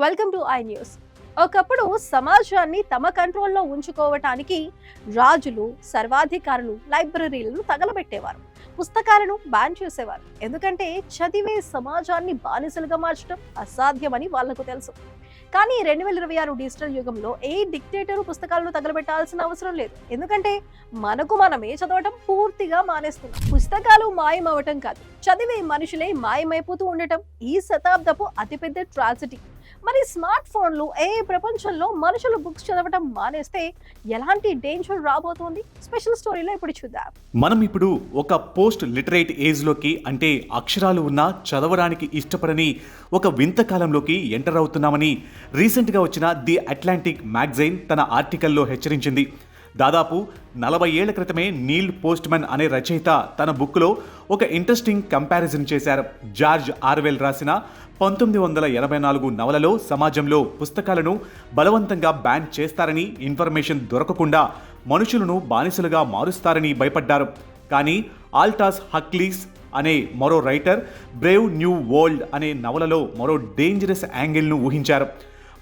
Welcome to I news. ఒకప్పుడు సమాజాన్ని తమ కంట్రోల్లో ఉంచుకోవటానికి రాజులు, సర్వాధికారులు లైబ్రరీలను తగలబెట్టేవారు. పుస్తకాలను బ్యాన్ చేసేవారు. ఎందుకంటే చదివే సమాజాన్ని బానిసలుగా మార్చడం అసాధ్యమని వాళ్లకు తెలుసు. కానీ 2026 డిజిటల్ యుగంలో ఏ డిక్టేటరు పుస్తకాలను తగలబెట్టాల్సిన అవసరం లేదు. ఎందుకంటే మనకు మనమే చదవటం పూర్తిగా మానేస్తున్నాం. పుస్తకాలు మాయమవటం కాదు, చదివే మనుషులే మాయమైపోతూ ఉండటం ఈ శతాబ్దపు అతిపెద్ద ట్రాజెడీ. మరి స్మార్ట్ ఫోన్లు ప్రపంచంలో మనుషులు బుక్స్ చదవటం మానేస్తే ఎలాంటి డేంజర్ రాబోతోంది? స్పెషల్ స్టోరీలో ఇప్పుడు చూద్దాం. మనం ఇప్పుడు ఒక పోస్ట్ లిటరేట్ ఏజ్ లోకి, అంటే అక్షరాలు ఉన్నా చదవడానికి ఇష్టపడని ఒక వింత కాలంలోకి ఎంటర్ అవుతున్నామని రీసెంట్ గా వచ్చిన ది అట్లాంటిక్ మ్యాగజైన్ తన ఆర్టికల్లో హెచ్చరించింది. దాదాపు 40 ఏళ్ల క్రితమే నీల్ పోస్ట్మన్ అనే రచయిత తన బుక్లో ఒక ఇంట్రెస్టింగ్ కంపారిజన్ చేశారు. జార్జ్ ఆర్వెల్ రాసిన 1984 నవలలో సమాజంలో పుస్తకాలను బలవంతంగా బ్యాన్ చేస్తారని, ఇన్ఫర్మేషన్ దొరకకుండా మనుషులను బానిసలుగా మారుస్తారని భయపడ్డారు. కానీ ఆల్టాస్ హక్లీస్ అనే మరో రైటర్ బ్రేవ్ న్యూ వరల్డ్ అనే నవలలో మరో డేంజరస్ యాంగిల్ను ఊహించారు.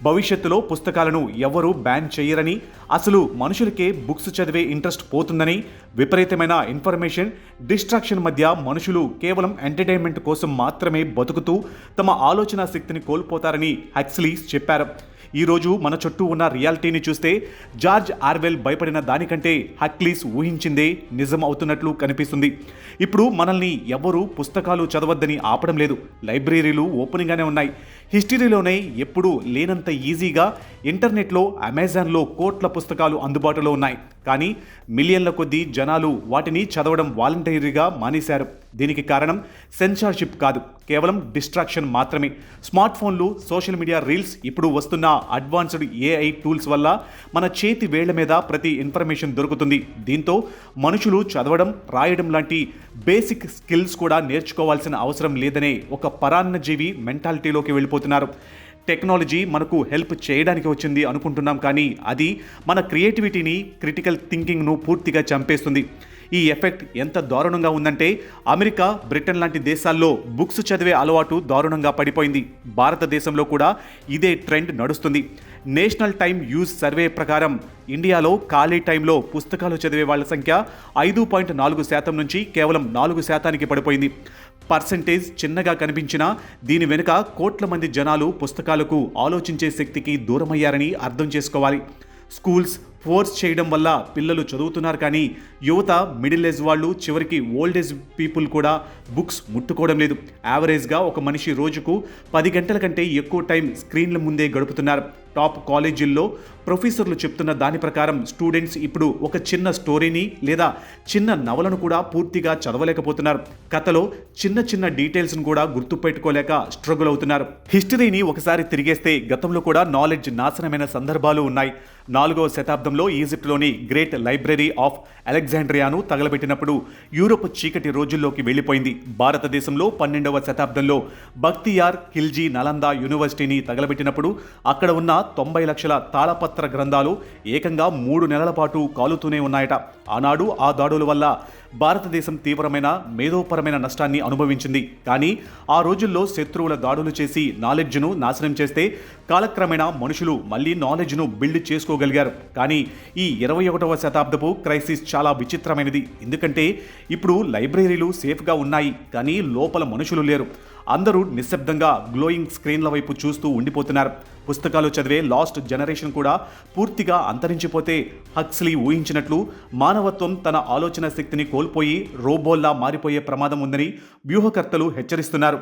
భవిష్యత్తులో పుస్తకాలను ఎవరూ బ్యాన్ చేయరని, అసలు మనుషులకే బుక్స్ చదివే ఇంట్రెస్ట్ పోతుందని, విపరీతమైన ఇన్ఫర్మేషన్ డిస్ట్రాక్షన్ మధ్య మనుషులు కేవలం ఎంటర్టైన్మెంట్ కోసం మాత్రమే బతుకుతూ తమ ఆలోచన శక్తిని కోల్పోతారని హక్స్లీస్ చెప్పారు. ఈరోజు మన చుట్టూ ఉన్న రియాలిటీని చూస్తే జార్జ్ ఆర్వెల్ భయపడిన దానికంటే హక్లీస్ ఊహించిందే నిజం అవుతున్నట్లు కనిపిస్తుంది. ఇప్పుడు మనల్ని ఎవరూ పుస్తకాలు చదవద్దని ఆపడం లేదు. లైబ్రరీలు ఓపెన్గానే ఉన్నాయి. హిస్టరీలోనే ఎప్పుడూ లేనంత ఈజీగా ఇంటర్నెట్లో, అమెజాన్లో కోట్ల పుస్తకాలు అందుబాటులో ఉన్నాయి. కానీ మిలియన్ల కొద్దీ జనాలు వాటిని చదవడం వాలంటరీగా మానేశారు. దీనికి కారణం సెన్సార్షిప్ కాదు, కేవలం డిస్ట్రాక్షన్ మాత్రమే. స్మార్ట్ ఫోన్లు, సోషల్ మీడియా రీల్స్, ఇప్పుడు వస్తున్న అడ్వాన్స్డ్ ఏఐ టూల్స్ వల్ల మన చేతి వేళ్ల మీద ప్రతి ఇన్ఫర్మేషన్ దొరుకుతుంది. దీంతో మనుషులు చదవడం, రాయడం లాంటి బేసిక్ స్కిల్స్ కూడా నేర్చుకోవాల్సిన అవసరం లేదనే ఒక పరాన్నజీవి మెంటాలిటీలోకి వెళ్ళిపోతున్నారు. టెక్నాలజీ మనకు హెల్ప్ చేయడానికి వచ్చింది అనుకుంటున్నాం, కానీ అది మన క్రియేటివిటీని, క్రిటికల్ థింకింగ్ను పూర్తిగా చంపేస్తుంది. ఈ ఎఫెక్ట్ ఎంత దారుణంగా ఉందంటే అమెరికా, బ్రిటన్ లాంటి దేశాల్లో బుక్స్ చదివే అలవాటు దారుణంగా పడిపోయింది. భారతదేశంలో కూడా ఇదే ట్రెండ్ నడుస్తుంది. నేషనల్ టైమ్ యూజ్ సర్వే ప్రకారం ఇండియాలో ఖాళీ టైంలో పుస్తకాలు చదివే వాళ్ళ సంఖ్య 5.4% నుంచి కేవలం 4% పడిపోయింది. పర్సెంటేజ్ చిన్నగా కనిపించినా దీని వెనుక కోట్ల మంది జనాలు పుస్తకాలకు, ఆలోచించే శక్తికి దూరమయ్యారని అర్థం చేసుకోవాలి. స్కూల్స్ ఫోర్స్ చేయడం వల్ల పిల్లలు చదువుతున్నారు, కానీ యువత, మిడిల్ ఏజ్ వాళ్ళు, చివరికి ఓల్డ్ ఏజ్ పీపుల్ కూడా బుక్స్ ముట్టుకోవడం లేదు. యావరేజ్గా ఒక మనిషి రోజుకు 10 గంటల కంటే ఎక్కువ టైం స్క్రీన్ల ముందే గడుపుతున్నారు. టాప్ కాలేజీల్లో ప్రొఫెసర్లు చెప్తున్న దాని ప్రకారం స్టూడెంట్స్ ఇప్పుడు ఒక చిన్న స్టోరీని లేదా చిన్న నవలను కూడా పూర్తిగా చదవలేకపోతున్నారు. కథలో చిన్న చిన్న డీటెయిల్స్ను కూడా గుర్తుపెట్టుకోలేక స్ట్రగుల్ అవుతున్నారు. హిస్టరీని ఒకసారి తిరిగేస్తే గతంలో కూడా నాలెడ్జ్ నాశనమైన సందర్భాలు ఉన్నాయి. 4వ శతాబ్దంలో ఈజిప్ట్లోని గ్రేట్ లైబ్రరీ ఆఫ్ అలెగ్జాండ్రియాను తగలబెట్టినప్పుడు యూరోప్ చీకటి రోజుల్లోకి వెళ్ళిపోయింది. భారతదేశంలో 12వ శతాబ్దంలో బక్తియార్ ఖిల్జీ నలంద యూనివర్సిటీని తగలబెట్టినప్పుడు అక్కడ ఉన్న 90 లక్షల తాళపత్ర గ్రంథాలు ఏకంగా 3 నెలల పాటు కాలుతూనే ఉన్నాయట. ఆనాడు ఆ దాడుల వల్ల భారతదేశం తీవ్రమైన మేధోపరమైన నష్టాన్ని అనుభవించింది. కానీ ఆ రోజుల్లో శత్రువుల దాడులు చేసి నాలెడ్జ్ను నాశనం చేస్తే కాలక్రమేణా మనుషులు మళ్ళీ నాలెడ్జ్ను బిల్డ్ చేసుకోగలిగారు. కానీ ఈ 21వ శతాబ్దపు క్రైసిస్ చాలా విచిత్రమైనది. ఎందుకంటే ఇప్పుడు లైబ్రరీలు సేఫ్గా ఉన్నాయి, కానీ లోపల మనుషులు లేరు. అందరూ నిశ్శబ్దంగా గ్లోయింగ్ స్క్రీన్ల వైపు చూస్తూ ఉండిపోతున్నారు. పుస్తకాలు చదివే లాస్ట్ జనరేషన్ కూడా పూర్తిగా అంతరించిపోతే హక్స్లీ ఊహించినట్లు మానవత్వం తన ఆలోచన శక్తిని కోల్పోయి రోబోల్లా మారిపోయే ప్రమాదం ఉందని వ్యూహకర్తలు హెచ్చరిస్తున్నారు.